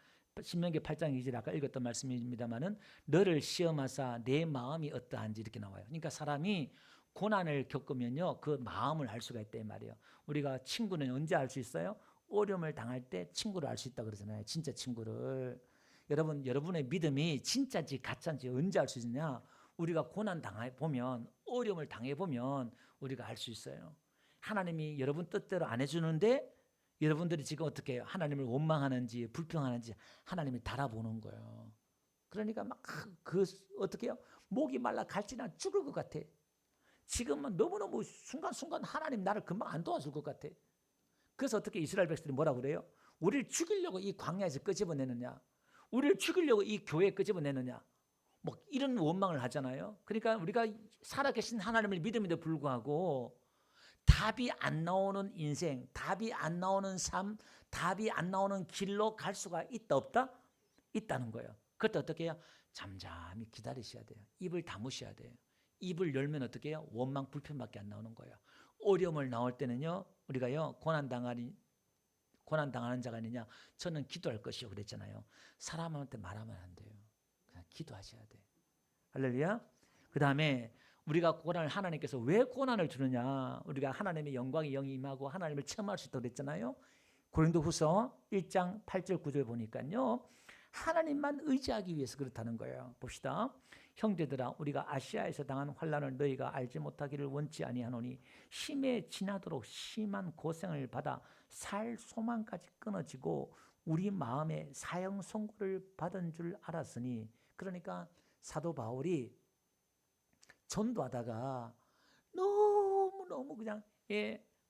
Speaker 1: 신명기 8장 2절 아까 읽었던 말씀입니다만은 너를 시험하사 내 마음이 어떠한지 이렇게 나와요. 그러니까 사람이 고난을 겪으면요, 그 마음을 알 수가 있다 이 말이에요. 우리가 친구는 언제 알 수 있어요? 어려움을 당할 때 친구를 알 수 있다 그러잖아요. 진짜 친구를. 여러분, 여러분의 믿음이 진짜인지 가짜인지 언제 알 수 있느냐? 우리가 고난 당해 보면, 어려움을 당해 보면 우리가 알 수 있어요. 하나님이 여러분 뜻대로 안 해주는데 여러분들이 지금 어떻게 해요? 하나님을 원망하는지 불평하는지 하나님이 달아보는 거예요. 그러니까 막 어떻게 해요? 목이 말라 갈지나 죽을 것 같아. 지금은 너무너무 순간순간 하나님 나를 금방 안 도와줄 것 같아. 그래서 어떻게 이스라엘 백성들이 뭐라고 그래요? 우리를 죽이려고 이 광야에서 끄집어내느냐? 우리를 죽이려고 이 교회에 끄집어내느냐? 뭐 이런 원망을 하잖아요. 그러니까 우리가 살아계신 하나님을 믿음에도 불구하고 답이 안 나오는 인생, 답이 안 나오는 삶, 답이 안 나오는 길로 갈 수가 있다 없다? 있다는 거예요. 그때 어떻게 해요? 잠잠히 기다리셔야 돼요. 입을 다무셔야 돼요. 입을 열면 어떻게 해요? 원망, 불편밖에 안 나오는 거예요. 어려움을 나올 때는요, 우리가요, 고난 당하는 자가 있느냐? 저는 기도할 것이요 그랬잖아요. 사람한테 말하면 안 돼요. 그냥 기도하셔야 돼. 할렐루야. 그 다음에 우리가 고난을 하나님께서 왜 고난을 주느냐? 우리가 하나님의 영광이 영이 임하고 하나님을 체험할 수 있다고 그랬잖아요. 고린도후서 1장 8절 9절 보니까요. 하나님만 의지하기 위해서 그렇다는 거예요. 봅시다. 형제들아 우리가 아시아에서 당한 환난을 너희가 알지 못하기를 원치 아니하노니 심에 지나도록 심한 고생을 받아 살 소망까지 끊어지고 우리 마음에 사형 선고를 받은 줄 알았으니 그러니까 사도 바울이 전도하다가 너무 그냥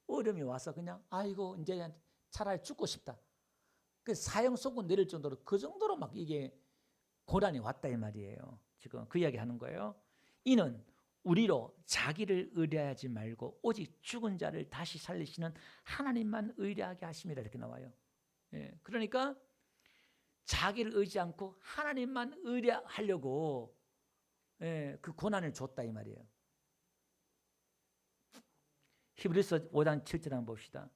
Speaker 1: 어려움이 와서 그냥 아이고 이제 차라리 죽고 싶다. 그 사형 선고 내릴 정도로 그 정도로 막 이게 고난이 왔다 이 말이에요. 지금 그 이야기 하는 거예요. 이는 우리로 자기를 의뢰하지 말고 오직 죽은 자를 다시 살리시는 하나님만 의뢰하게 하심이라 이렇게 나와요. 그러니까 자기를 의지 않고 하나님만 의뢰하려고 그 고난을 줬다 이 말이에요. 히브리서 5장 7절 한번 봅시다.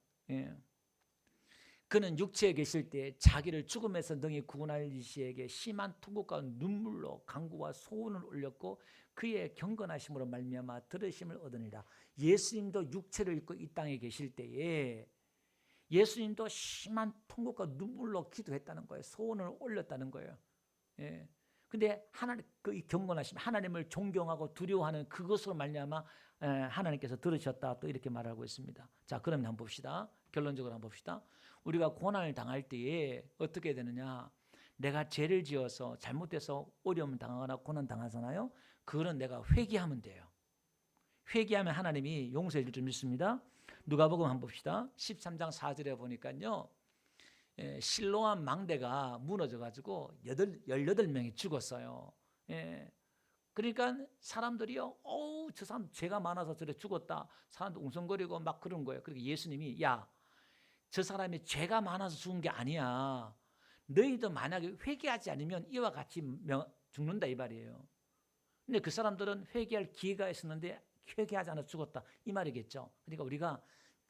Speaker 1: 그는 육체에 계실 때 자기를 죽음에서 능히 구원할 이시에게 심한 통곡과 눈물로 간구와 소원을 올렸고 그의 경건하심으로 말미암아 들으심을 얻으니라. 예수님도 육체를 입고 이 땅에 계실 때에 예수님도 심한 통곡과 눈물로 기도했다는 거예요. 소원을 올렸다는 거예요. 근데 하나님 그 경건하심, 하나님을 존경하고 두려워하는 그것으로 말미암아 하나님께서 들으셨다 또 이렇게 말하고 있습니다. 자, 그럼 한번 봅시다. 결론적으로 한번 봅시다. 우리가 고난을 당할 때에 어떻게 되느냐? 내가 죄를 지어서 잘못돼서 어려움 당하거나 고난 당하잖아요. 그거는 내가 회개하면 돼요. 회개하면 하나님이 용서해 줄 줄 믿습니다. 누가복음 한번 봅시다. 13장 4절에 보니까요. 실로암 망대가 무너져가지고 18명이 죽었어요. 그러니까 사람들이요, 저 사람 죄가 많아서 저래 죽었다. 사람들 웅성거리고 막 그런 거예요. 그리고 예수님이 저 사람이 죄가 많아서 죽은 게 아니야. 너희도 만약에 회개하지 않으면 이와 같이 죽는다 이 말이에요. 근데 그 사람들은 회개할 기회가 있었는데 회개하지 않아 죽었다 이 말이겠죠. 그러니까 우리가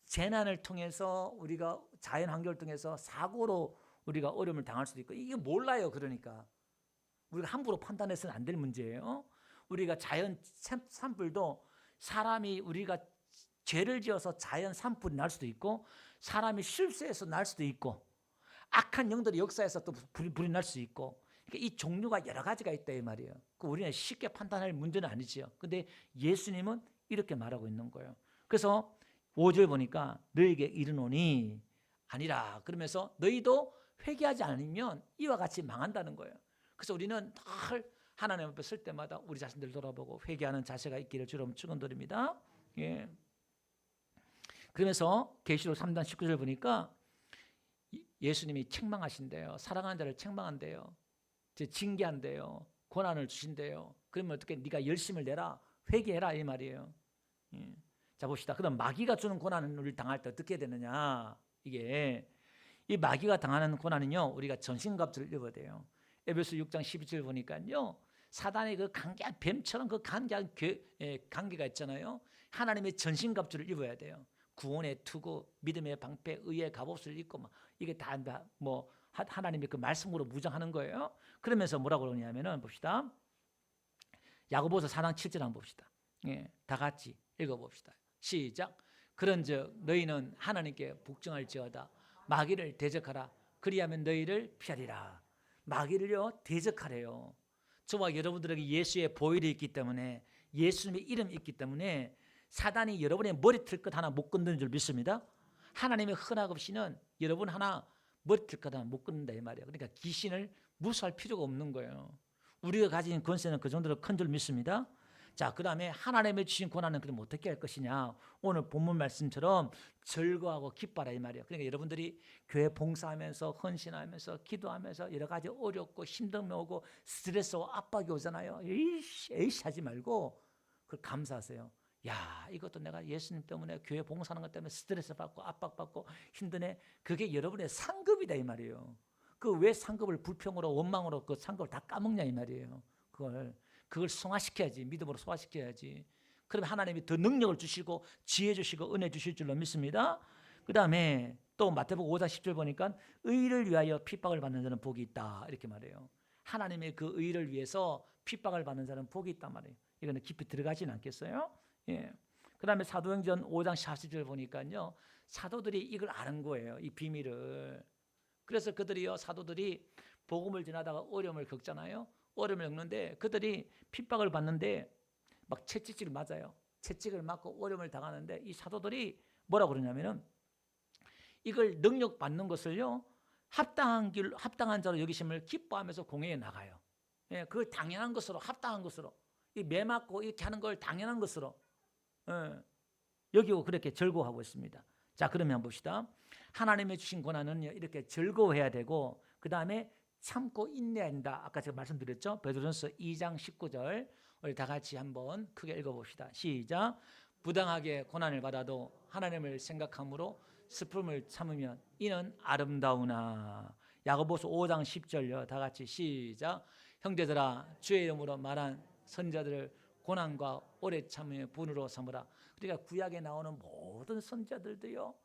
Speaker 1: 재난을 통해서 우리가 자연 환경을 통해서 사고로 우리가 어려움을 당할 수도 있고 이게 몰라요. 그러니까 우리가 함부로 판단해서는 안 될 문제예요. 우리가 자연 산불도 사람이 우리가 죄를 지어서 자연 산불이 날 수도 있고 사람이 실수해서 날 수도 있고 악한 영들이 역사에서 또 불이 날 수 있고 그러니까 이 종류가 여러 가지가 있다 이 말이에요. 우리는 쉽게 판단할 문제는 아니지요. 근데 예수님은 이렇게 말하고 있는 거예요. 그래서 5절 보니까 너에게 이르노니 아니라 그러면서 너희도 회개하지 않으면 이와 같이 망한다는 거예요. 그래서 우리는 늘 하나님 앞에 설 때마다 우리 자신들 돌아보고 회개하는 자세가 있기를 주로 축원드립니다. 그러면서 계시록 3장 19절 보니까 예수님이 책망하신대요. 사랑하는 자를 책망한대요. 징계한대요. 고난을 주신대요. 그러면 어떻게 네가 열심을 내라. 회개해라 이 말이에요. 자 봅시다. 그럼 마귀가 주는 고난을 당할 때 어떻게 되느냐. 이게 이 마귀가 당하는 고난은요. 우리가 전신갑주를 입어야 돼요. 에베소 6장 12절 보니까요. 사단의 그 간계한 뱀처럼 그 간계한 관계가 있잖아요. 하나님의 전신갑주를 입어야 돼요. 구원의 투구, 믿음의 방패, 의의 갑옷을 입고 이게 다 뭐 하나님의 그 말씀으로 무장하는 거예요. 그러면서 뭐라고 그러냐면은 봅시다. 야고보서 4장 7절 한번 봅시다. 다 같이 읽어봅시다. 시작. 그런즉 너희는 하나님께 복종할지어다. 마귀를 대적하라. 그리하면 너희를 피하리라. 마귀를요 대적하래요. 저와 여러분들에게 예수의 보혈이 있기 때문에 예수님의 이름이 있기 때문에 사단이 여러분의 머리틀 것 하나 못 건드는 줄 믿습니다. 하나님의 허락 없이는 여러분 하나 머리틀 것 하나 못 건든다 이 말이에요. 그러니까 귀신을 무수할 필요가 없는 거예요. 우리가 가진 권세는 그 정도로 큰 줄 믿습니다. 자, 그 다음에 하나님의 주신 고난은 그럼 어떻게 할 것이냐. 오늘 본문 말씀처럼 즐거워하고 기뻐라 이 말이에요. 그러니까 여러분들이 교회 봉사하면서 헌신하면서 기도하면서 여러 가지 어렵고 힘듦이 오고 스트레스와 압박이 오잖아요. 에이씨 하지 말고 그걸 감사하세요. 야, 이것도 내가 예수님 때문에 교회 봉사하는 것 때문에 스트레스 받고 압박받고 힘드네. 그게 여러분의 상급이다 이 말이에요. 그 왜 상급을 불평으로 원망으로 그 상급을 다 까먹냐 이 말이에요. 그걸 승화시켜야지. 믿음으로 소화시켜야지. 그러면 하나님이 더 능력을 주시고 지혜 주시고 은혜 주실 줄로 믿습니다. 그 다음에 또 마태복음 5장 10절 보니까 의를 위하여 핍박을 받는 자는 복이 있다 이렇게 말해요. 하나님의 그 의를 위해서 핍박을 받는 자는 복이 있단 말이에요. 이거는 깊이 들어가진 않겠어요? 예. 그 다음에 사도행전 5장 40절 보니까요, 사도들이 이걸 아는 거예요, 이 비밀을. 그래서 그들이요, 사도들이 복음을 전하다가 어려움을 겪잖아요. 어려움을 겪는데 그들이 핍박을 받는데 막 채찍질을 맞아요. 채찍을 맞고 어려움을 당하는데 이 사도들이 뭐라고 그러냐면은 이걸 능력 받는 것을요, 합당한 자로 여기심을 기뻐하면서 공회에 나가요. 예, 그걸 당연한 것으로, 합당한 것으로, 이 매 맞고 이렇게 하는 걸 당연한 것으로, 예, 여기고 그렇게 즐거워하고 있습니다. 자, 그러면 한번 봅시다. 하나님의 주신 고난은 이렇게 즐거워해야 되고, 그 다음에 참고 인내해야 된다. 아까 제가 말씀드렸죠. 베드로전서 2장 19절 우리 다 같이 한번 크게 읽어봅시다. 시작. 부당하게 고난을 받아도 하나님을 생각함으로 슬픔을 참으면 이는 아름다우나. 야고보서 5장 10절요. 다 같이 시작. 형제들아, 주의 이름으로 말한 선자들을 고난과 오래 참음의 분으로 삼으라. 그러니까 구약에 나오는 모든 선자들도요,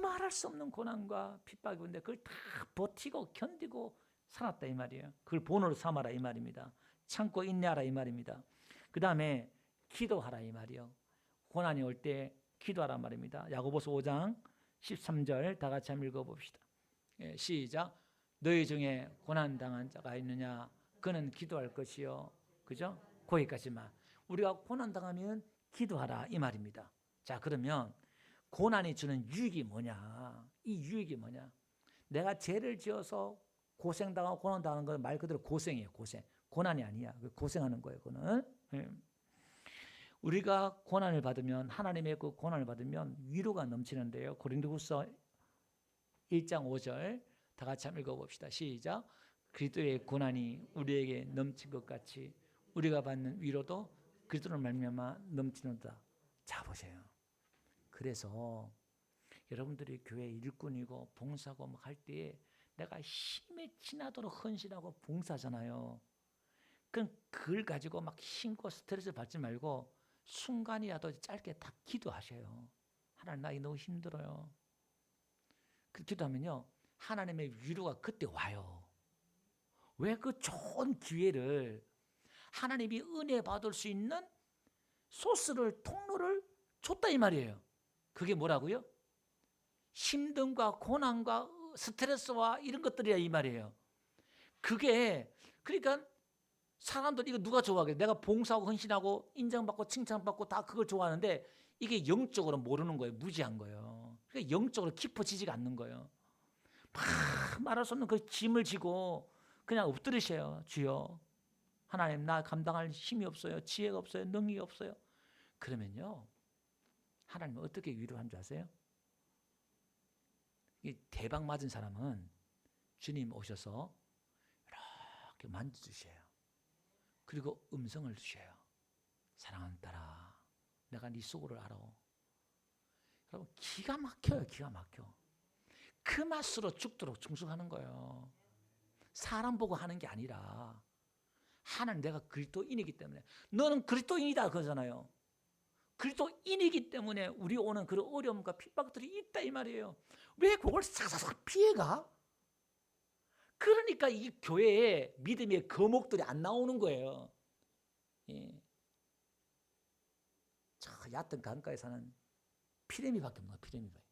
Speaker 1: 말할 수 없는 고난과 핍박이 있는데 그걸 다 버티고 견디고 살았다 이 말이에요. 그걸 본으로 삼아라 이 말입니다. 참고 인내하라 이 말입니다. 그 다음에 기도하라 이 말이에요. 고난이 올 때 기도하라 말입니다. 야고보서 5장 13절 다 같이 한번 읽어봅시다. 예, 시작. 너희 중에 고난당한 자가 있느냐? 그는 기도할 것이요. 그죠? 거기까지만. 우리가 고난당하면 기도하라 이 말입니다. 자, 그러면 고난이 주는 유익이 뭐냐? 이 유익이 뭐냐? 내가 죄를 지어서 고생당하고 고난당하는 건 말 그대로 고생이에요. 고생. 고난이 아니야. 고생하는 거예요. 그거는. 우리가 고난을 받으면, 하나님의 그 고난을 받으면 위로가 넘치는데요. 고린도후서 1장 5절 다 같이 한번 읽어봅시다. 시작. 그리스도의 고난이 우리에게 넘친 것 같이 우리가 받는 위로도 그리스도를 말미암아 넘치는다. 자, 보세요. 그래서 여러분들이 교회 일꾼이고 봉사고 막 할 때에 내가 힘에 지나도록 헌신하고 봉사잖아요. 그럼 그걸 가지고 막 힘고 스트레스 받지 말고 순간이라도 짧게 딱 기도하셔요. 하나님, 나 너무 힘들어요. 그 기도하면요, 하나님의 위로가 그때 와요. 왜? 그 좋은 기회를 하나님이 은혜 받을 수 있는 소스를, 통로를 줬다 이 말이에요. 그게 뭐라고요? 힘듦과 고난과 스트레스와 이런 것들이야 이 말이에요. 그게 그러니까 사람들 이거 누가 좋아하겠어요? 내가 봉사하고 헌신하고 인정받고 칭찬받고 다 그걸 좋아하는데 이게 영적으로 모르는 거예요. 무지한 거예요. 그러니까 영적으로 깊어지지가 않는 거예요. 막 말할 수 없는 그 짐을 지고 그냥 엎드리셔요. 주여, 하나님, 나 감당할 힘이 없어요. 지혜가 없어요. 능력이 없어요. 그러면요, 하나님은 어떻게 위로한 줄 아세요? 이 대박 맞은 사람은 주님 오셔서 이렇게 만져주셔요. 그리고 음성을 주셔요. 사랑하는 딸아, 내가 네 속을 알아. 여러분, 기가 막혀요. 기가 막혀. 그 맛으로 죽도록 충성하는 거예요. 사람 보고 하는 게 아니라 하나님, 내가 그리스도인이기 때문에. 너는 그리스도인이다 그러잖아요. 그리스도인이기 때문에 우리 오는 그런 어려움과 핍박들이 있다 이 말이에요. 왜 그걸 싹싹 피해가? 그러니까 이 교회에 믿음의 거목들이 안 나오는 거예요. 예. 저 얕은 강가에 사는 피레미밖에 없는 거예요.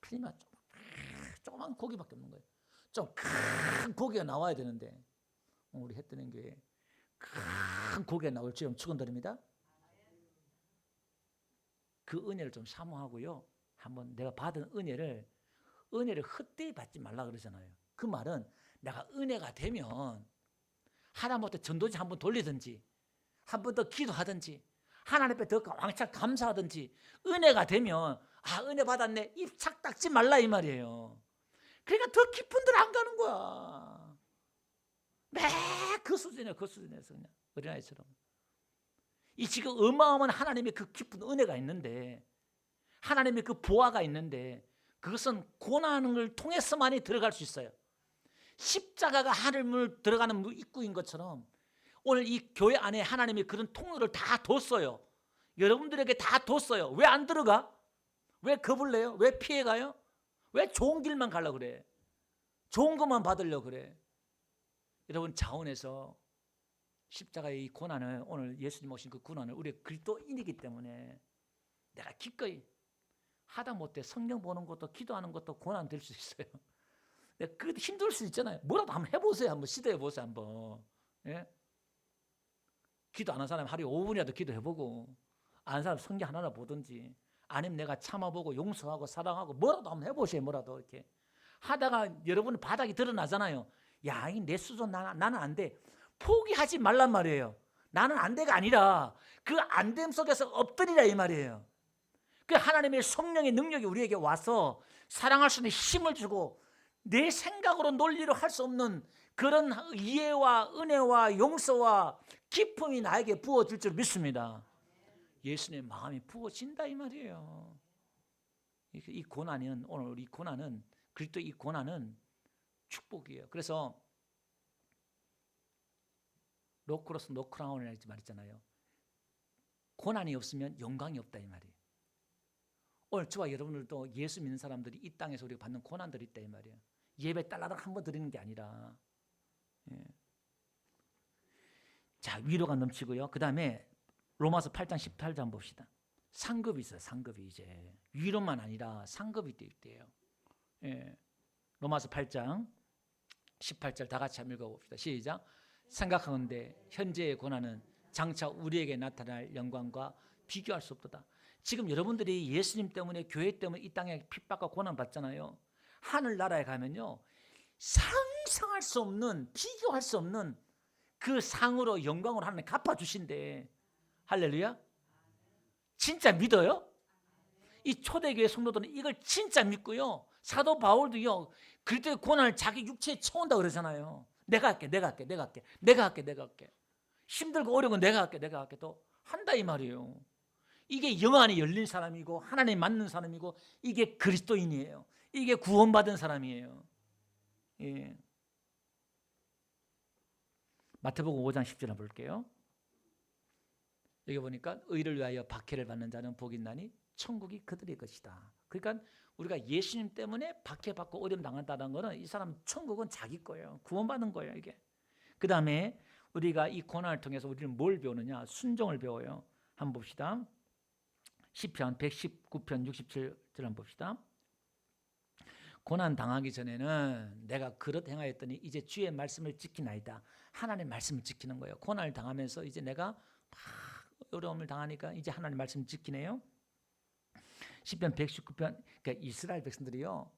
Speaker 1: 피레미가 조그만 고기밖에 없는 거예요. 좀 큰 고기가 나와야 되는데 우리 했던 교회에 큰 고기가 나올 줄은 축원드립니다. 그 은혜를 좀 사모하고요. 한번 내가 받은 은혜를 헛되이 받지 말라 그러잖아요. 그 말은 내가 은혜가 되면 하나님한테 전도지 한번 돌리든지 한 번 더 기도하든지 하나님 앞에 더 왕창 감사하든지 은혜가 되면 은혜 받았네 입 착 닦지 말라 이 말이에요. 그러니까 더 깊은 데를 안 가는 거야. 매 그 수준에서 그냥 어린아이처럼. 이 지금 어마어마한 하나님의 그 깊은 은혜가 있는데 하나님의 그 보화가 있는데 그것은 고난을 통해서만이 들어갈 수 있어요. 십자가가 하늘문을 들어가는 입구인 것처럼 오늘 이 교회 안에 하나님이 그런 통로를 다 뒀어요. 여러분들에게 다 뒀어요. 왜 안 들어가? 왜 겁을 내요? 왜 피해가요? 왜 좋은 길만 가려고 그래? 좋은 것만 받으려고 그래? 여러분, 자원에서 십자가의 이 고난을, 오늘 예수님 오신 그 고난을 우리 그리스도인이기 때문에 내가 기꺼이 하다 못해 성경 보는 것도 기도하는 것도 고난 될 수 있어요. 그 힘들 수 있잖아요. 뭐라도 한번 해보세요. 한번 시도해 보세요. 한번. 예? 기도 안 하는 사람 하루에 5분이라도 기도해보고, 아는 사람 성경 하나나 보든지, 아니면 내가 참아보고 용서하고 사랑하고 뭐라도 한번 해보세요. 뭐라도 이렇게 하다가 여러분 바닥이 드러나잖아요. 야, 이 내 수준 나는 안 돼. 포기하지 말란 말이에요. 나는 안 돼가 아니라 그 안 됨 속에서 엎드리라 이 말이에요. 그 하나님의 성령의 능력이 우리에게 와서 사랑할 수 있는 힘을 주고, 내 생각으로 논리로 할 수 없는 그런 이해와 은혜와 용서와 기쁨이 나에게 부어질 줄 믿습니다. 예수님의 마음이 부어진다 이 말이에요. 이 고난은, 오늘 이 고난은, 그리스도 이 고난은 축복이에요. 그래서 노크로스 노크라운이라는 말 있잖아요. 고난이 없으면 영광이 없다 이 말이에요. 오늘 저와 여러분들도 예수 믿는 사람들이 이 땅에서 우리가 받는 고난들이 있다 이 말이에요. 예배 딸라락 한번 드리는 게 아니라. 예. 자, 위로가 넘치고요. 그 다음에 로마서 8장 18절 봅시다. 상급이 있어요. 상급이 이제 위로만 아니라 상급이 있대요. 예. 로마서 8장 18절 다 같이 한번 읽어봅시다. 시작. 생각하건대 현재의 고난은 장차 우리에게 나타날 영광과 비교할 수 없도다. 지금 여러분들이 예수님 때문에, 교회 때문에 이 땅에 핍박과 고난 받잖아요. 하늘나라에 가면요, 상상할 수 없는, 비교할 수 없는 그 상으로, 영광으로 하나님 갚아주신대. 할렐루야. 진짜 믿어요? 이 초대교회 성도들은 이걸 진짜 믿고요. 사도 바울도요, 그때 고난을 자기 육체에 쳐온다 그러잖아요. 내가 할게. 힘들고 어려운 건 내가 할게. 또 한다 이 말이에요. 이게 영 안이 열린 사람이고 하나님 맞는 사람이고, 이게 그리스도인이에요. 이게 구원받은 사람이에요. 예. 마태복음 5장 10절 볼게요. 여기 보니까 의를 위하여 박해를 받는 자는 복이 있나니 천국이 그들의 것이다. 그러니까 우리가 예수님 때문에 박해받고 어려움 당한다는 것은 이 사람 천국은 자기 거예요. 구원받은 거예요 이게. 그 다음에 우리가 이 고난을 통해서 우리는 뭘 배우느냐? 순종을 배워요. 한번 봅시다. 시편 119편 67절 한번 봅시다. 고난 당하기 전에는 내가 그릇 행하였더니 이제 주의 말씀을 지키나이다. 하나님의 말씀을 지키는 거예요. 고난을 당하면서 이제 내가 막 어려움을 당하니까 이제 하나님의 말씀을 지키네요. 시편 119편, 그러니까 이스라엘 백성들이요,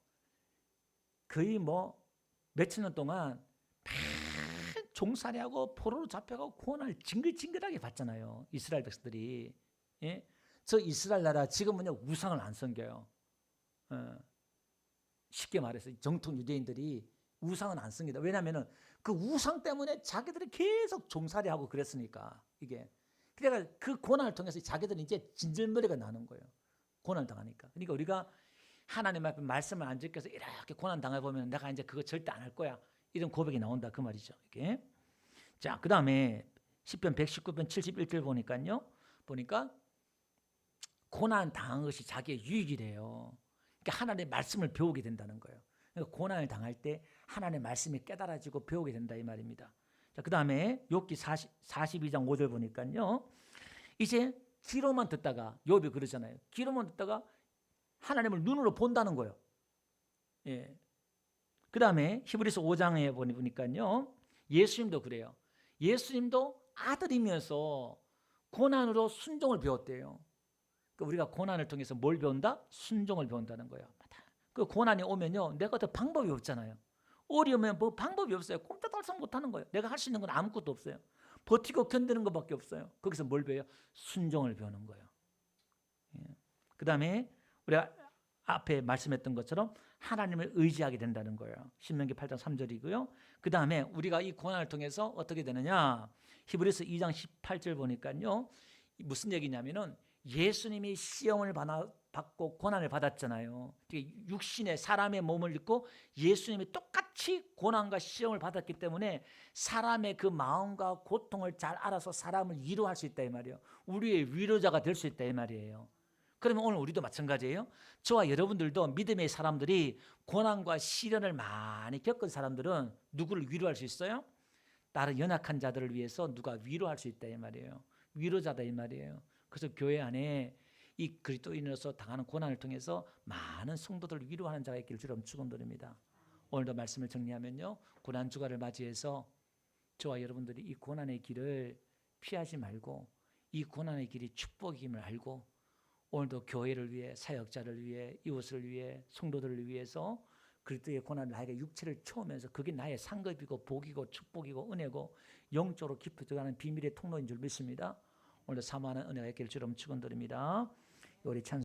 Speaker 1: 거의 뭐 몇천 년 동안 종살이하고 포로로 잡혀가고 고난을 징글징글하게 받잖아요. 이스라엘 백성들이. 예? 저 이스라엘 나라 지금은요 우상을 안 섬겨요. 쉽게 말해서 정통 유대인들이 우상은 안 섬깁니다. 왜냐하면 그 우상 때문에 자기들이 계속 종살이하고 그랬으니까. 이게 그러니까 그 고난을 통해서 자기들은 이제 진절머리가 나는 거예요. 고난을 당하니까. 그러니까 우리가 하나님의 앞에 말씀을 안 지켜서 이렇게 고난 당해보면 내가 이제 그거 절대 안 할 거야, 이런 고백이 나온다 그 말이죠. 이게. 자, 그 다음에 시편 119편 71절 보니까 고난 당한 것이 자기의 유익이래요. 그러니까 하나님의 말씀을 배우게 된다는 거예요. 그러니까 고난을 당할 때 하나님의 말씀이 깨달아지고 배우게 된다 이 말입니다. 자, 그 다음에 욥기 42장 5절 보니까요, 이제 귀로만 듣다가, 욥이 그러잖아요. 귀로만 듣다가 하나님을 눈으로 본다는 거예요. 예. 그 다음에 히브리서 5장에 보니까요, 예수님도 그래요. 예수님도 아들이면서 고난으로 순종을 배웠대요. 그러니까 우리가 고난을 통해서 뭘 배운다? 순종을 배운다는 거예요. 그 고난이 오면요, 내가 어떤 방법이 없잖아요. 어려우면 뭐 방법이 없어요. 꼼짝달싹 못하는 거예요. 내가 할 수 있는 건 아무것도 없어요. 버티고 견디는 것밖에 없어요. 거기서 뭘 배워요? 순종을 배우는 거예요. 예. 그 다음에 우리가 앞에 말씀했던 것처럼 하나님을 의지하게 된다는 거예요. 신명기 8장 3절이고요. 그 다음에 우리가 이 고난을 통해서 어떻게 되느냐? 히브리서 2장 18절 보니까요, 무슨 얘기냐면은 예수님이 시험을 받고 고난을 받았잖아요. 육신의 사람의 몸을 입고 예수님이 똑같이 고난과 시험을 받았기 때문에 사람의 그 마음과 고통을 잘 알아서 사람을 위로할 수 있다 이 말이에요. 우리의 위로자가 될 수 있다 이 말이에요. 그러면 오늘 우리도 마찬가지예요. 저와 여러분들도 믿음의 사람들이 고난과 시련을 많이 겪은 사람들은 누구를 위로할 수 있어요? 다른 연약한 자들을 위해서 누가 위로할 수 있다 이 말이에요. 위로자다 이 말이에요. 그래서 교회 안에 이 그리스도인으로서 당하는 고난을 통해서 많은 성도들을 위로하는 자가 있기를 주로 축원드립니다. 오늘도 말씀을 정리하면요, 고난 주간을 맞이해서 저와 여러분들이 이 고난의 길을 피하지 말고 이 고난의 길이 축복임을 알고 오늘도 교회를 위해, 사역자를 위해, 이웃을 위해, 성도들을 위해서 그리스도의 고난을 나에게 육체를 채우면서 그게 나의 상급이고 복이고 축복이고 은혜고 영적으로 깊이 들어가는 비밀의 통로인 줄 믿습니다. 오늘도 사모하는 은혜가 있기를 주로 축원드립니다. 우리 찬